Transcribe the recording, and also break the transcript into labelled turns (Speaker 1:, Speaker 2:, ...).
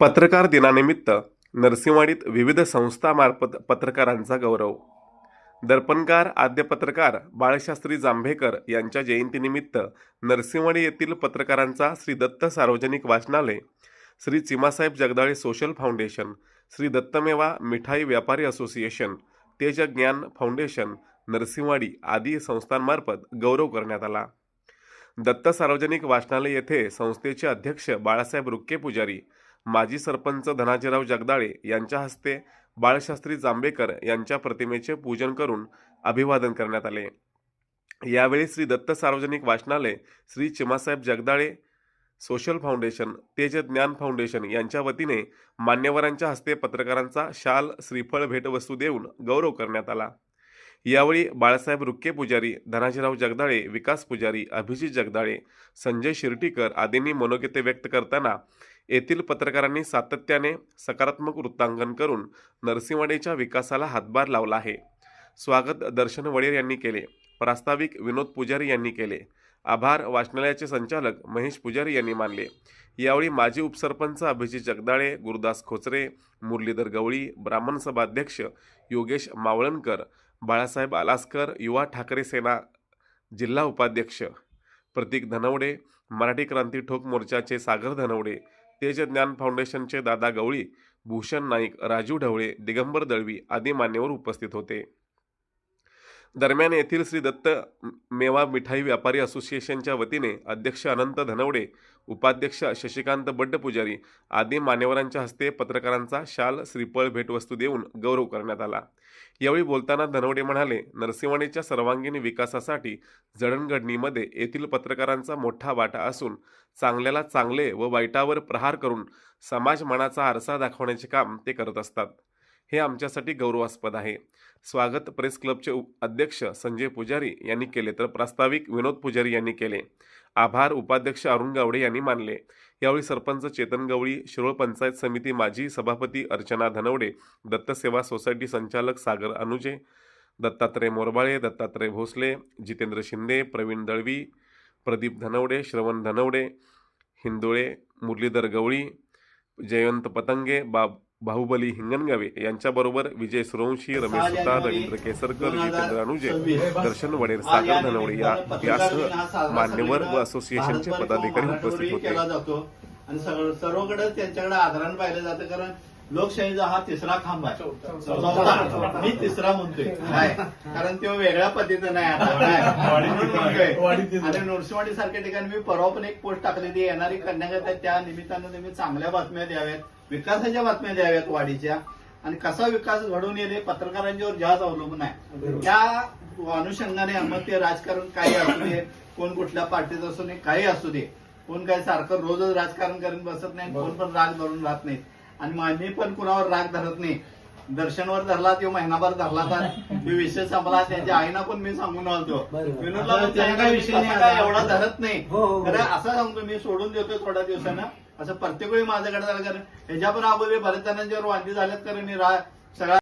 Speaker 1: पत्रकार दिनानिमित्त नरसिंहवाडीत विविध संस्थांमार्फत पत्रकारांचा गौरव. दर्पणकार आद्य पत्रकार बाळशास्त्री जांभेकर यांच्या जयंतीनिमित्त नरसिंहवाडी येथील पत्रकारांचा श्री दत्त सार्वजनिक वाचनालय, श्री चिमासाहेब जगदाळे सोशल फाउंडेशन, श्री दत्तमेवा मिठाई व्यापारी असोसिएशन, तेज ज्ञान फाउंडेशन नरसिंहवाडी आदी संस्थांमार्फत गौरव करण्यात आला. दत्त सार्वजनिक वाचनालय येथे संस्थेचे अध्यक्ष बाळासाहेब रुक्के पुजारी, माजी सरपंच धनाजीराव जगदाळे यांच्या हस्ते बाळशास्त्री जांभेकर यांच्या प्रतिमेचे पूजन करून अभिवादन करण्यात आले. यावेळी श्री दत्त सार्वजनिक वाचनालय, श्री चिमासाहेब जगदाळे सोशल फाउंडेशन, तेज ज्ञान फाउंडेशन यांच्या वतीने मान्यवरांच्या हस्ते पत्रकारांचा शाल, श्रीफळ भेटवस्तू देऊन गौरव करण्यात आला. यावेळी बाळासाहेब रुक्के पुजारी, धनाजीराव जगदाळे, विकास पुजारी, अभिजित जगदाळे, संजय शिर्टीकर आदींनी मनोगते व्यक्त करताना येथील पत्रकारांनी सातत्याने सकारात्मक वृत्तांकन करून नरसिंहवाडीच्या विकासाला हातभार लावला आहे. स्वागत दर्शन वडेर यांनी केले. प्रास्ताविक विनोद पुजारी यांनी केले. आभार वाचनालयाचे संचालक महेश पुजारी यांनी मानले. यावेळी माजी उपसरपंच अभिजित जगदाळे, गुरुदास खोचरे, मुरलीधर गवळी, ब्राह्मण सभा अध्यक्ष योगेश मावळणकर, बाळासाहेब आलासकर, युवा ठाकरे सेना जिल्हा उपाध्यक्ष प्रतीक धनवडे, मराठी क्रांती ठोक मोर्चाचे सागर धनवडे, तेज ज्ञान फाउंडेशनचे दादा गवळी, भूषण नाईक, राजू ढवळे, दिगंबर दळवी आदी मान्यवर उपस्थित होते. दरम्यान येथील श्री दत्त मेवा मिठाई व्यापारी असोसिएशनच्या वतीने अध्यक्ष अनंत धनवडे, उपाध्यक्ष शशिकांत बड्डपुजारी आदी मान्यवरांच्या हस्ते पत्रकारांचा शाल, श्रीफळ भेटवस्तू देऊन गौरव करण्यात आला. यावेळी बोलताना धनवडे म्हणाले, नरसिंहवाडीच्या सर्वांगीण विकासासाठी जडणघडणीमध्ये येथील पत्रकारांचा मोठा वाटा असून चांगल्याला चांगले व वाईटावर प्रहार करून समाज मनाचा आरसा दाखवण्याचे काम ते करत असतात. हे आमच्यासाठी गौरवास्पद आहे. स्वागत प्रेस क्लबचे अध्यक्ष संजय पुजारी यांनी केले तर प्रास्ताविक विनोद पुजारी यांनी केले. आभार उपाध्यक्ष अरुण गावडे यांनी मानले. यावेळी सरपंच चेतन गवळी, शिरोळ पंचायत समिती माजी सभापती अर्चना धनवडे, दत्त सेवा सोसायटी संचालक सागर अनुजे, दत्तात्रय मोरबाळे, दत्तात्रय भोसले, जितेंद्र शिंदे, प्रवीण दळवी, प्रदीप धनवडे, श्रवण धनवडे, हिंदोळे, मुरलीधर गवळी, जयवंत पतंगे, बाहुबली हिंगणगावे यांच्याबरोबर विजय सुरवंशी, रमेश सुतार, रवींद्र केसरकर, जितेंद्र अनुजे, दर्शन वडेर, सागर धनवडे यासह मान्यवर व असोसिएशनचे पदाधिकारी उपस्थित होते.
Speaker 2: आणि सर्वकडे त्यांच्याकडे आदराने पाहिलं जातं, कारण लोकशाहीचा हा तिसरा खांब आहे. मी तिसरा म्हणतोय कारण तो वेगळ्या पद्धतीनं आहे. आणि नरसिंहवाडी सारख्या ठिकाणी मी परवा पण एक पोस्ट टाकलेली, येणारी कन्यागत त्या निमित्तानं तुम्ही चांगल्या बातम्या द्याव्यात, विकासाच्या बातम्या द्याव्यात वाडीच्या. आणि कसा विकास घडून येणे पत्रकारांच्यावर जास्त अवलंबून आहे. त्या अनुषंगाने मग ते राजकारण काही असू दे, कोण कुठल्या पार्टीत असू दे, काही असू दे, कोण काही सारखं रोजच राजकारण करून बसत नाही, कोण पण राग धरून राहत नाहीत. आणि मी पण कुणावर राग धरत नाही. दर्शनवर धरला तो महिनाभर धरला तर विषय संपला. त्यांच्या आईना पण मी सांगून आलतो, विनोदला त्याने काही विषय नाही, एवढा धरत नाही. तर असं सांगतो, मी सोडून देतोय थोड्या दिवसानं. असं प्रत्येक वेळी माझ्याकडे झालं, कारण ह्याच्या पण अगोदर बरेच जणांच्यावर वांदी झाल्यात, कारण मी सगळा